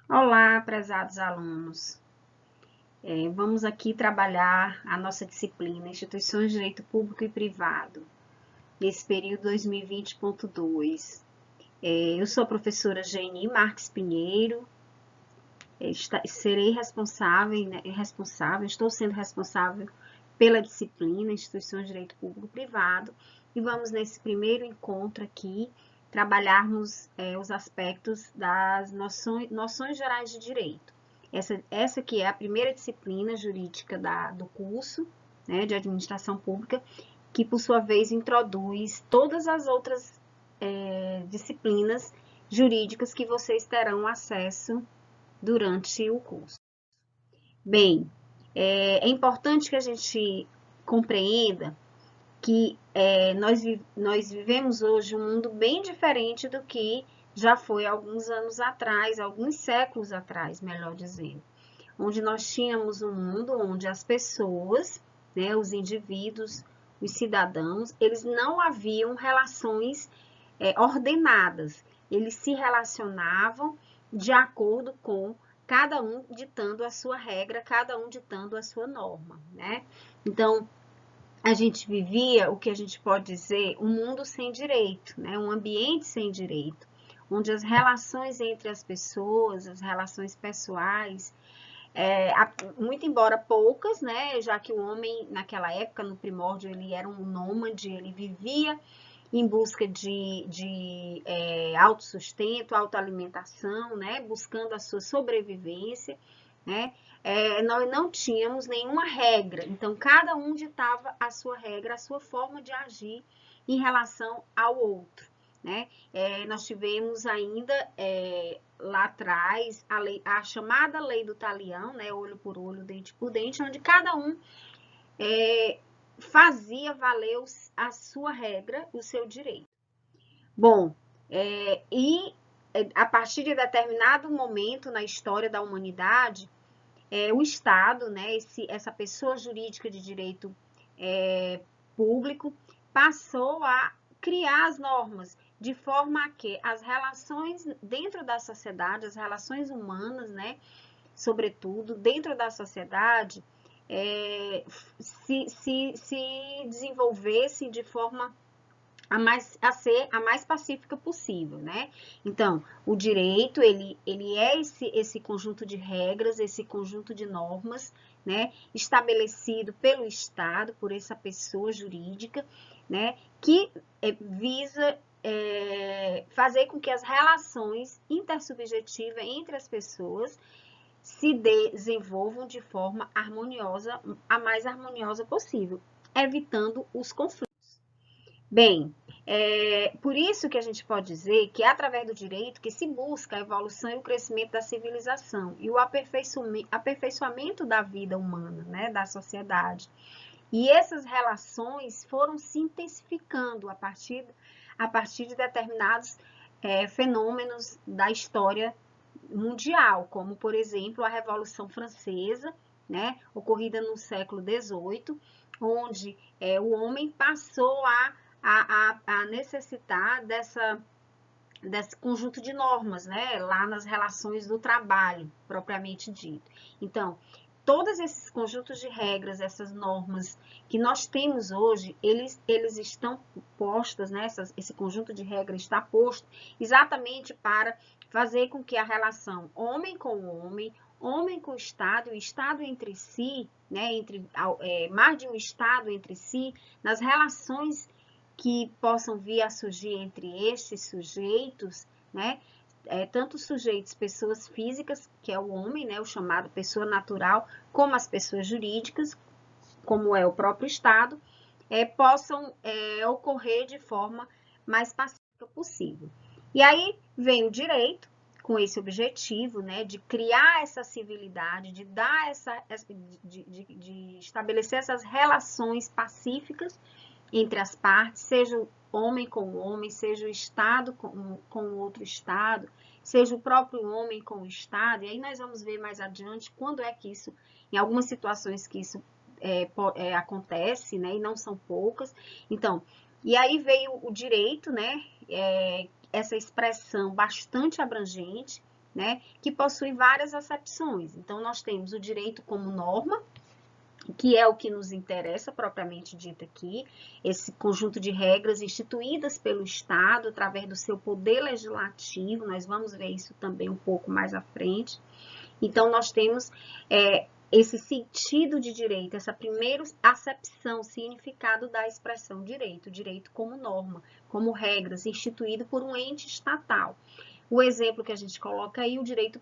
Olá, prezados alunos. Vamos aqui trabalhar a nossa disciplina Instituições de Direito Público e Privado, nesse período 2020.2. Eu sou a professora Geni Marques Pinheiro, serei estou sendo responsável pela disciplina Instituições de Direito Público e Privado, e vamos nesse primeiro encontro aqui trabalharmos os aspectos das noções gerais de direito. Essa que é a primeira disciplina jurídica do curso, né, de administração pública, que por sua vez introduz todas as outras disciplinas jurídicas que vocês terão acesso durante o curso. Bem, é importante que a gente compreenda que nós vivemos hoje um mundo bem diferente do que já foi alguns anos atrás, alguns séculos atrás, melhor dizendo, onde nós tínhamos um mundo onde as pessoas, né, os indivíduos, os cidadãos, eles não haviam relações ordenadas, eles se relacionavam de acordo com cada um ditando a sua regra, cada um ditando a sua norma, né? Então, a gente vivia o que a gente pode dizer um mundo sem direito, né? Um ambiente sem direito, onde as relações entre as pessoas, as relações pessoais, muito embora poucas, né? Já que o homem naquela época, no primórdio, ele era um nômade, ele vivia em busca de autossustento, autoalimentação, né? Buscando a sua sobrevivência, né? Nós não tínhamos nenhuma regra, então cada um ditava a sua regra, a sua forma de agir em relação ao outro, né? Nós tivemos ainda lá atrás a chamada lei do talião, né? Olho por olho, dente por dente, onde cada um fazia valer a sua regra, o seu direito. Bom, a partir de determinado momento na história da humanidade, o Estado, né, essa pessoa jurídica de direito público, passou a criar as normas de forma a que as relações dentro da sociedade, as relações humanas, né, sobretudo dentro da sociedade, se desenvolvesse de forma a ser a mais pacífica possível, né? Então, o direito, ele é esse conjunto de regras, esse conjunto de normas, né? Estabelecido pelo Estado, por essa pessoa jurídica, né? Que visa fazer com que as relações intersubjetivas entre as pessoas se desenvolvam de forma harmoniosa, a mais harmoniosa possível, evitando os conflitos. Bem, por isso que a gente pode dizer que é através do direito que se busca a evolução e o crescimento da civilização e o aperfeiçoamento da vida humana, né, da sociedade. E essas relações foram se intensificando a partir de determinados fenômenos da história mundial, como, por exemplo, a Revolução Francesa, né, ocorrida no século XVIII, onde o homem passou a necessitar desse conjunto de normas, né, lá nas relações do trabalho, propriamente dito. Então, todos esses conjuntos de regras, essas normas que nós temos hoje, eles estão postas, né, esse conjunto de regras está posto exatamente para fazer com que a relação homem com homem, homem com o Estado e o Estado entre si, né, mais de um Estado entre si, nas relações que possam vir a surgir entre estes sujeitos, né? Tanto sujeitos, pessoas físicas, que é o homem, né, o chamado pessoa natural, como as pessoas jurídicas, como é o próprio Estado, possam ocorrer de forma mais pacífica possível. E aí vem o direito, com esse objetivo, né, de criar essa civilidade, de dar de estabelecer essas relações pacíficas entre as partes, seja o homem com o homem, seja o Estado com o outro Estado, seja o próprio homem com o Estado, e aí nós vamos ver mais adiante quando é que isso, em algumas situações que isso acontece, né, e não são poucas. Então, e aí veio o direito, né, essa expressão bastante abrangente, né, que possui várias acepções. Então, nós temos o direito como norma, que é o que nos interessa propriamente dito aqui, esse conjunto de regras instituídas pelo Estado através do seu poder legislativo, nós vamos ver isso também um pouco mais à frente. Então, nós temos esse sentido de direito, essa primeira acepção, significado da expressão direito, direito como norma, como regras, instituído por um ente estatal. O exemplo que a gente coloca aí, o direito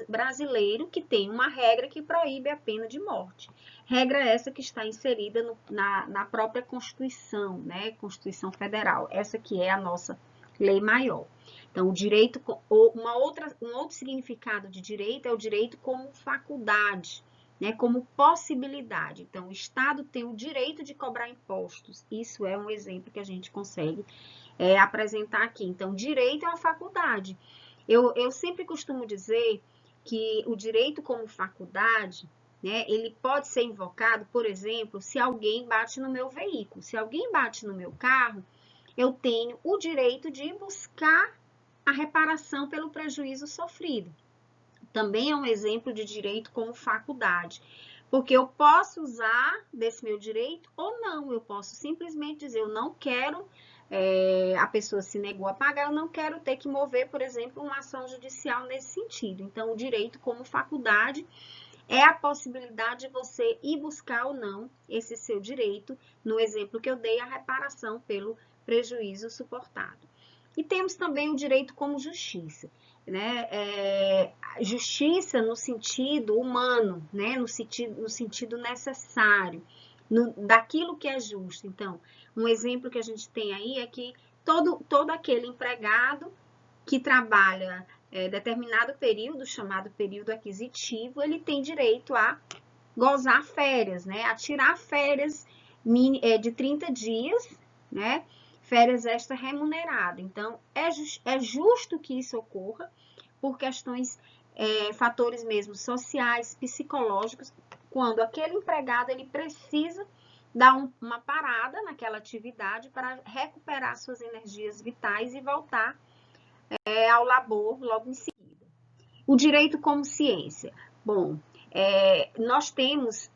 brasileiro, que tem uma regra que proíbe a pena de morte. Regra essa que está inserida na própria Constituição, né? Constituição Federal. Essa que é a nossa lei maior. Então, o direito, um outro significado de direito é o direito como faculdade, né? Como possibilidade. Então, o Estado tem o direito de cobrar impostos. Isso é um exemplo que a gente consegue apresentar aqui. Então, direito é uma faculdade. Eu sempre costumo dizer que o direito como faculdade, né, ele pode ser invocado, por exemplo, se alguém bate no meu veículo. Se alguém bate no meu carro, eu tenho o direito de ir buscar a reparação pelo prejuízo sofrido. Também é um exemplo de direito como faculdade. Porque eu posso usar desse meu direito ou não. Eu posso simplesmente dizer, eu não quero, a pessoa se negou a pagar, eu não quero ter que mover, por exemplo, uma ação judicial nesse sentido. Então, o direito como faculdade é a possibilidade de você ir buscar ou não esse seu direito, no exemplo que eu dei, a reparação pelo prejuízo suportado. E temos também o direito como justiça, né? Justiça no sentido humano, né? No sentido necessário, daquilo que é justo. Então, um exemplo que a gente tem aí é que todo aquele empregado que trabalha determinado período, chamado período aquisitivo, ele tem direito a gozar férias, né? A tirar férias de 30 dias, né? Férias extra remuneradas. Então, é justo que isso ocorra por questões, fatores mesmo sociais, psicológicos, quando aquele empregado ele precisa dar uma parada naquela atividade para recuperar suas energias vitais e voltar ao labor logo em seguida. O direito como ciência. Bom, nós temos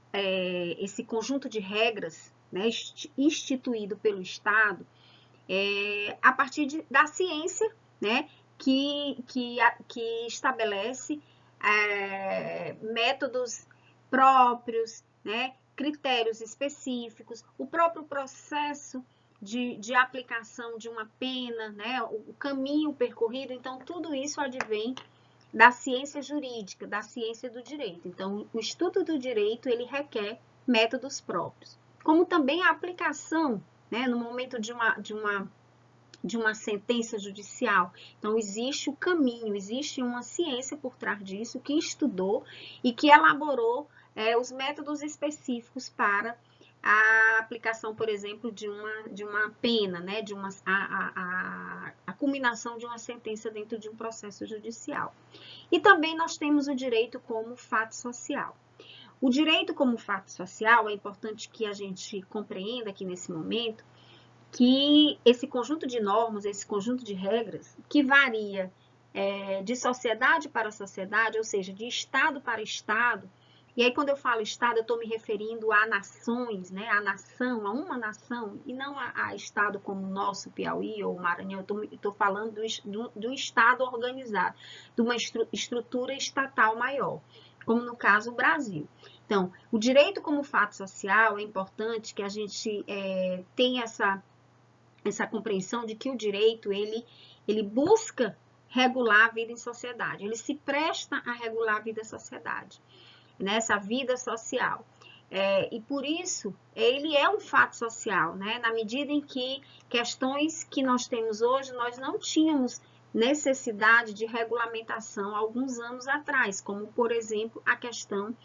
esse conjunto de regras, né, instituído pelo Estado, a partir da ciência, né, que estabelece métodos próprios, né, critérios específicos, o próprio processo de aplicação de uma pena, né, o caminho percorrido. Então, tudo isso advém da ciência jurídica, da ciência do direito. Então, o estudo do direito, ele requer métodos próprios. Como também a aplicação, né, no momento de uma sentença judicial. Então, existe o caminho, existe uma ciência por trás disso, que estudou e que elaborou os métodos específicos para a aplicação, por exemplo, de uma pena, né, a culminação de uma sentença dentro de um processo judicial. E também nós temos o direito como fato social. O direito como fato social, é importante que a gente compreenda aqui nesse momento, que esse conjunto de normas, esse conjunto de regras, que varia de sociedade para sociedade, ou seja, de estado para estado. E aí, quando eu falo estado, eu estou me referindo a nações, né? A nação, a uma nação, e não a estado como o nosso Piauí ou Maranhão. Eu estou falando do estado organizado, de uma estrutura estatal maior, como no caso o Brasil. Então, o direito como fato social, é importante que a gente tenha essa compreensão de que o direito, ele busca regular a vida em sociedade, ele se presta a regular a vida em sociedade, nessa vida social. E por isso, ele é um fato social, né? Na medida em que questões que nós temos hoje, nós não tínhamos necessidade de regulamentação alguns anos atrás, como, por exemplo, a questão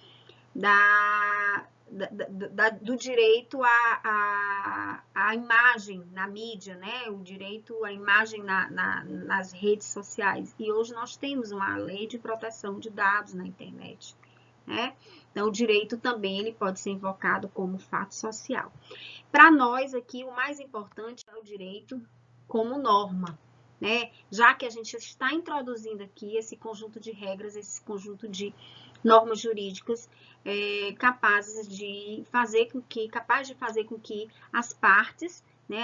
do direito à imagem na mídia, né? O direito à imagem nas redes sociais. E hoje nós temos uma lei de proteção de dados na internet, né? Então, o direito também ele pode ser invocado como fato social. Para nós aqui, o mais importante é o direito como norma, né? Já que a gente está introduzindo aqui esse conjunto de regras, esse conjunto de normas jurídicas capazes de fazer com que as partes, né,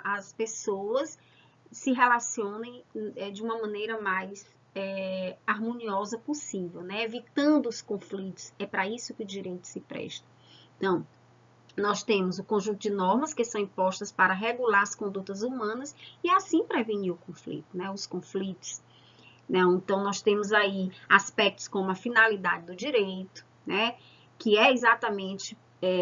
as pessoas se relacionem de uma maneira mais harmoniosa possível, né? Evitando os conflitos. É para isso que o direito se presta. Então, nós temos o conjunto de normas que são impostas para regular as condutas humanas e assim prevenir o conflito, né? Os conflitos. Né? Então, nós temos aí aspectos como a finalidade do direito, né? Que é exatamente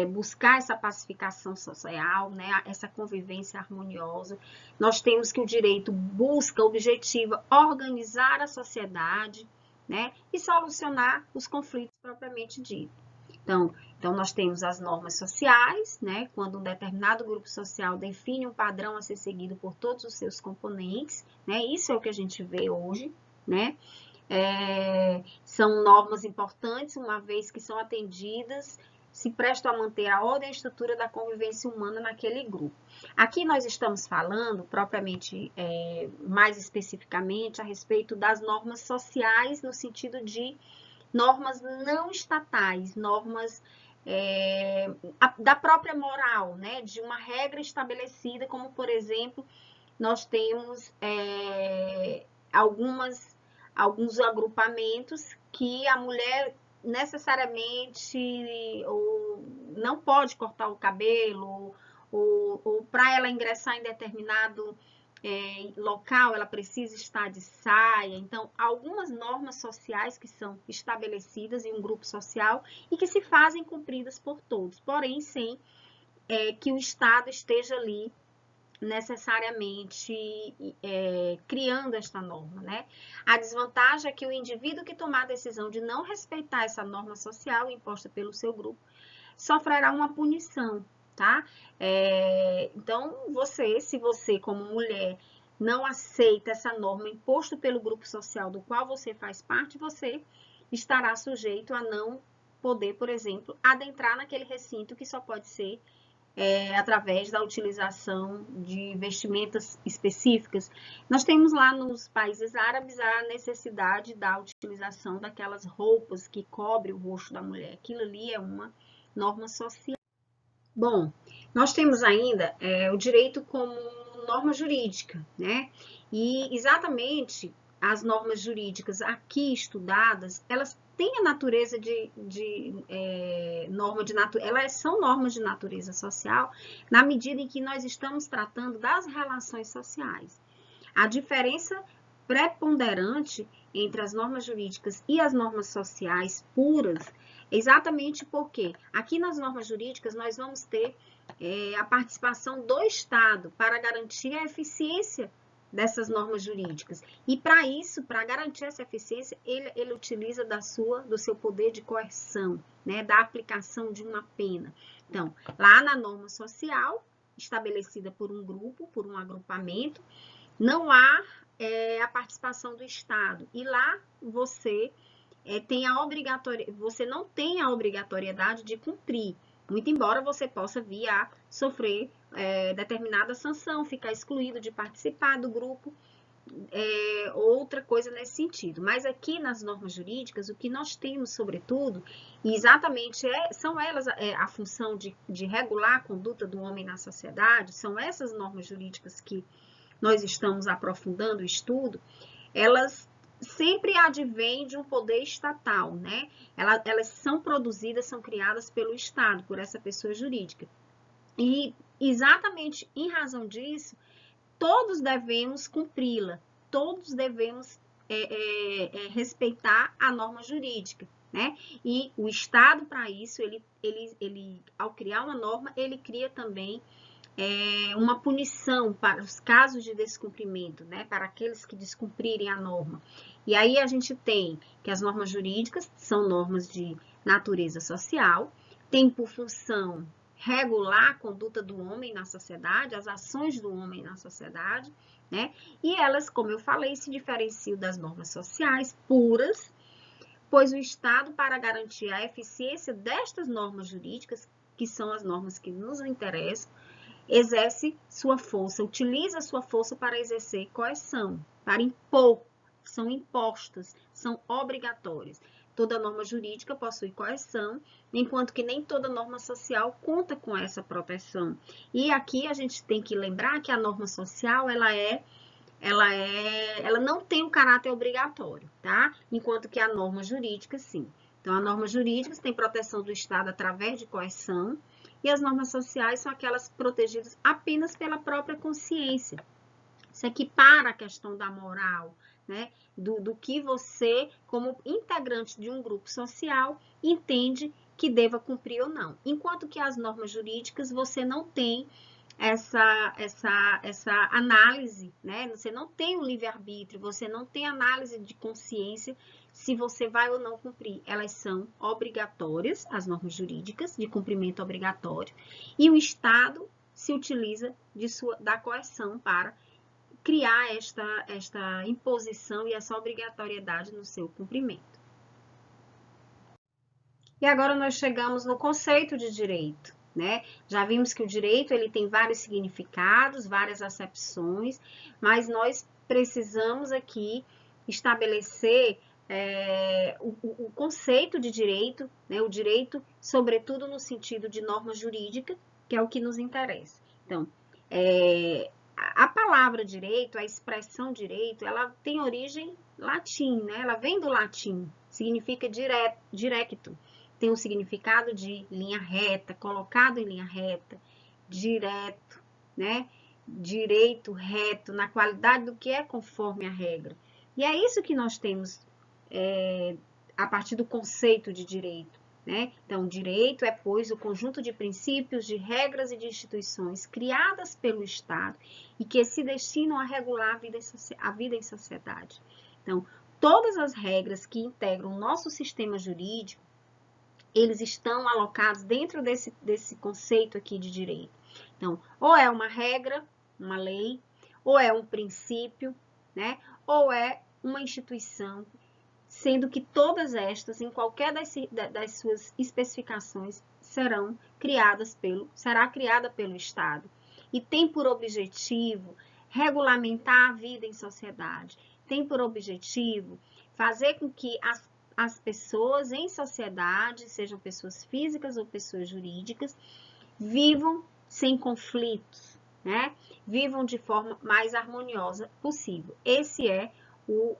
buscar essa pacificação social, né? Essa convivência harmoniosa. Nós temos que o direito busca, objetiva, organizar a sociedade, né? E solucionar os conflitos propriamente dito. Então, nós temos as normas sociais, né? Quando um determinado grupo social define um padrão a ser seguido por todos os seus componentes, né? Isso é o que a gente vê hoje, né? São normas importantes, uma vez que são atendidas, se prestam a manter a ordem e a estrutura da convivência humana naquele grupo. Aqui nós estamos falando, propriamente, mais especificamente, a respeito das normas sociais, no sentido de normas não estatais, normas da própria moral, né? De uma regra estabelecida, como, por exemplo, nós temos alguns agrupamentos que a mulher necessariamente ou não pode cortar o cabelo, ou para ela ingressar em determinado local, ela precisa estar de saia. Então, algumas normas sociais que são estabelecidas em um grupo social e que se fazem cumpridas por todos, porém sem que o Estado esteja ali necessariamente criando esta norma, né? A desvantagem é que o indivíduo que tomar a decisão de não respeitar essa norma social imposta pelo seu grupo sofrerá uma punição, tá? Então, se você como mulher não aceita essa norma imposta pelo grupo social do qual você faz parte, você estará sujeito a não poder, por exemplo, adentrar naquele recinto que só pode ser através da utilização de vestimentas específicas. Nós temos lá nos países árabes a necessidade da utilização daquelas roupas que cobrem o rosto da mulher. Aquilo ali é uma norma social. Bom, nós temos ainda o direito como norma jurídica, né? E exatamente as normas jurídicas aqui estudadas, elas têm a natureza norma de natureza, elas são normas de natureza social, na medida em que nós estamos tratando das relações sociais. A diferença preponderante entre as normas jurídicas e as normas sociais puras, exatamente porque aqui nas normas jurídicas nós vamos ter a participação do Estado para garantir a eficiência dessas normas jurídicas. E para isso, para garantir essa eficiência, ele utiliza do seu poder de coerção, né, da aplicação de uma pena. Então, lá na norma social, estabelecida por um grupo, por um agrupamento, não há a participação do Estado. E lá você você não tem a obrigatoriedade de cumprir, muito embora você possa vir a sofrer determinada sanção, ficar excluído de participar do grupo, outra coisa nesse sentido. Mas aqui nas normas jurídicas, o que nós temos, sobretudo, e exatamente são elas a função de regular a conduta do homem na sociedade, são essas normas jurídicas que nós estamos aprofundando o estudo, elas sempre advêm de um poder estatal, né? Elas são produzidas, são criadas pelo Estado, por essa pessoa jurídica. E exatamente em razão disso, todos devemos cumpri-la, todos devemos respeitar a norma jurídica, né? E o Estado, para isso, ele, ao criar uma norma, ele cria também uma punição para os casos de descumprimento, né, para aqueles que descumprirem a norma. E aí a gente tem que as normas jurídicas são normas de natureza social, tem por função regular a conduta do homem na sociedade, as ações do homem na sociedade, né, e elas, como eu falei, se diferenciam das normas sociais puras, pois o Estado, para garantir a eficiência destas normas jurídicas, que são as normas que nos interessam, exerce sua força, utiliza sua força para exercer coerção, para impor, são impostas, são obrigatórias. Toda norma jurídica possui coerção, enquanto que nem toda norma social conta com essa proteção. E aqui a gente tem que lembrar que a norma social, ela não tem um caráter obrigatório, tá? Enquanto que a norma jurídica, sim. Então, a norma jurídica tem proteção do Estado através de coerção, e as normas sociais são aquelas protegidas apenas pela própria consciência. Isso equipara a questão da moral, né? Do que você, como integrante de um grupo social, entende que deva cumprir ou não. Enquanto que as normas jurídicas, você não tem essa análise, né? Você não tem o livre-arbítrio, você não tem análise de consciência se você vai ou não cumprir. Elas são obrigatórias, as normas jurídicas, de cumprimento obrigatório, e o Estado se utiliza da coerção para criar esta imposição e essa obrigatoriedade no seu cumprimento. E agora nós chegamos no conceito de direito, né? Já vimos que o direito ele tem vários significados, várias acepções, mas nós precisamos aqui estabelecer o conceito de direito, né? O direito, sobretudo no sentido de norma jurídica, que é o que nos interessa. Então, a palavra direito, a expressão direito, ela tem origem latim, né? Ela vem do latim, significa directo, tem um significado de linha reta, colocado em linha reta, direto, né? Direito, reto, na qualidade do que é conforme a regra. E é isso que nós temos a partir do conceito de direito, né? Então, direito é, pois, o conjunto de princípios, de regras e de instituições criadas pelo Estado e que se destinam a regular a vida em sociedade. Então, todas as regras que integram o nosso sistema jurídico, eles estão alocados dentro desse conceito aqui de direito. Então, ou é uma regra, uma lei, ou é um princípio, né? Ou é uma instituição, sendo que todas estas, em qualquer das suas especificações, será criada pelo Estado. E tem por objetivo regulamentar a vida em sociedade. Tem por objetivo fazer com que as pessoas em sociedade, sejam pessoas físicas ou pessoas jurídicas, vivam sem conflitos, né? Vivam de forma mais harmoniosa possível. Esse é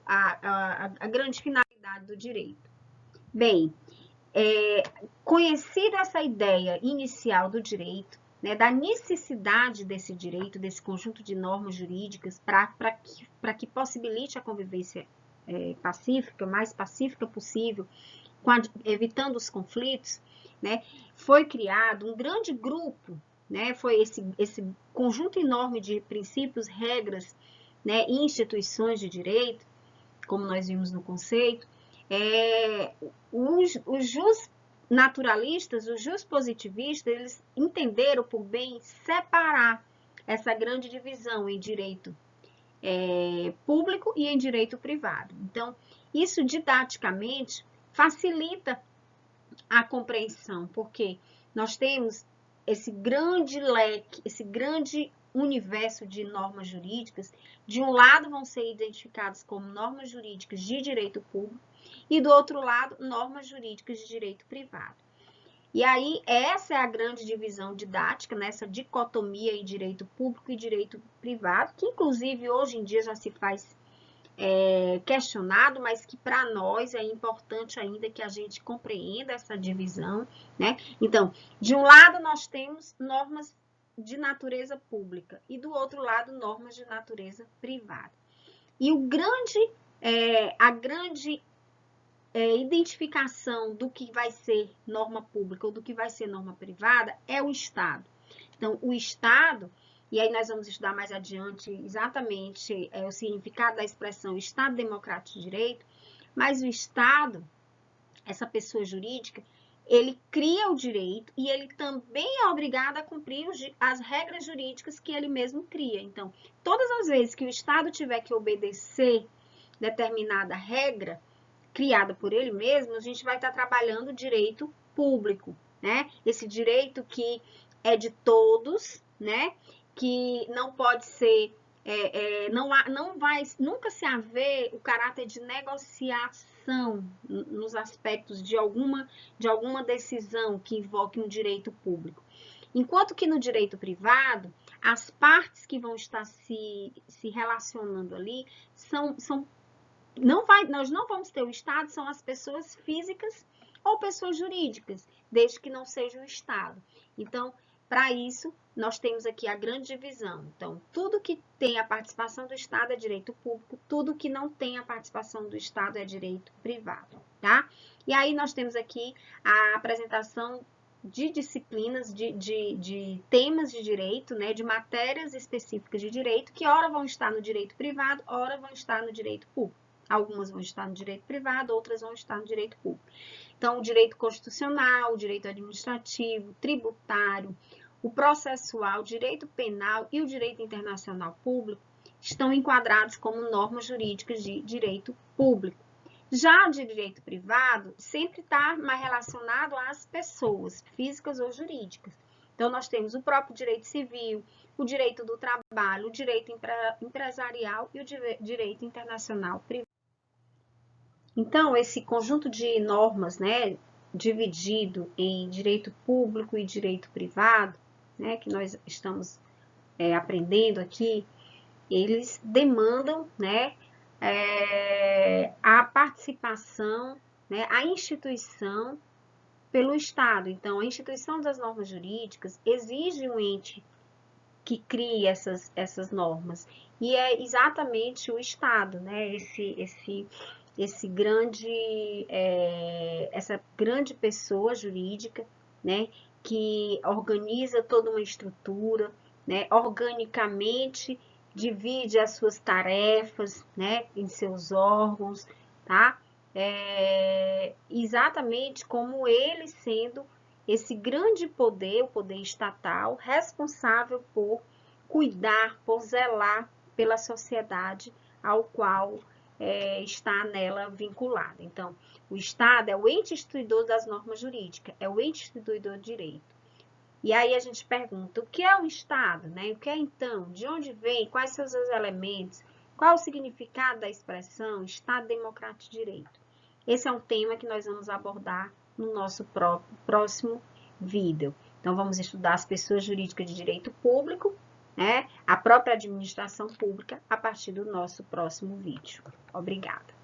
a grande finalidade do direito. Bem, conhecida essa ideia inicial do direito, né, da necessidade desse direito, desse conjunto de normas jurídicas para que possibilite a convivência pacífica, mais pacífica possível, evitando os conflitos, né, foi criado um grande grupo, né, foi esse conjunto enorme de princípios, regras, né, e instituições de direito, como nós vimos no conceito, os justnaturalistas, os justpositivistas, eles entenderam por bem separar essa grande divisão em direito público e em direito privado. Então, isso didaticamente facilita a compreensão, porque nós temos esse grande leque, esse grande universo de normas jurídicas. De um lado vão ser identificadas como normas jurídicas de direito público e do outro lado normas jurídicas de direito privado. E aí essa é a grande divisão didática, nessa dicotomia em direito público e direito privado, que inclusive hoje em dia já se faz questionado, mas que para nós é importante ainda que a gente compreenda essa divisão, né? Então, de um lado nós temos normas de natureza pública e do outro lado normas de natureza privada. E a grande identificação do que vai ser norma pública ou do que vai ser norma privada é o Estado. Então, o Estado, e aí nós vamos estudar mais adiante exatamente o significado da expressão Estado Democrático de Direito, mas o Estado, essa pessoa jurídica, ele cria o direito e ele também é obrigado a cumprir as regras jurídicas que ele mesmo cria. Então, todas as vezes que o Estado tiver que obedecer determinada regra criada por ele mesmo, a gente vai estar trabalhando direito público, né? Esse direito que é de todos, né? Que não pode ser, não vai nunca se haver o caráter de negociação nos aspectos de alguma decisão que invoque um direito público. Enquanto que no direito privado, as partes que vão estar se relacionando ali nós não vamos ter o Estado, são as pessoas físicas ou pessoas jurídicas, desde que não seja o Estado. Então, para isso, nós temos aqui a grande divisão. Então, tudo que tem a participação do Estado é direito público, tudo que não tem a participação do Estado é direito privado, tá? E aí nós temos aqui a apresentação de disciplinas, de temas de direito, né, de matérias específicas de direito, que ora vão estar no direito privado, ora vão estar no direito público. Algumas vão estar no direito privado, outras vão estar no direito público. Então, o direito constitucional, o direito administrativo, tributário, o processual, o direito penal e o direito internacional público estão enquadrados como normas jurídicas de direito público. Já o direito privado sempre está mais relacionado às pessoas, físicas ou jurídicas. Então, nós temos o próprio direito civil, o direito do trabalho, o direito empresarial e o direito internacional privado. Então, esse conjunto de normas, né, dividido em direito público e direito privado, né, que nós estamos aprendendo aqui, eles demandam, né, a participação, né, a instituição pelo Estado. Então, a instituição das normas jurídicas exige um ente que crie essas normas. E é exatamente o Estado, né, essa grande pessoa jurídica, né, que organiza toda uma estrutura, né, organicamente divide as suas tarefas, né, em seus órgãos, tá? Exatamente como ele sendo esse grande poder, o poder estatal, responsável por cuidar, por zelar pela sociedade ao qual está nela vinculada. Então, o Estado é o ente instituidor das normas jurídicas, é o ente instituidor do direito. E aí a gente pergunta, o que é o Estado, né? O que é então? De onde vem? Quais são os seus elementos? Qual o significado da expressão Estado Democrático de Direito? Esse é um tema que nós vamos abordar no nosso próximo vídeo. Então, vamos estudar as pessoas jurídicas de direito público, né? A própria administração pública, a partir do nosso próximo vídeo. Obrigada.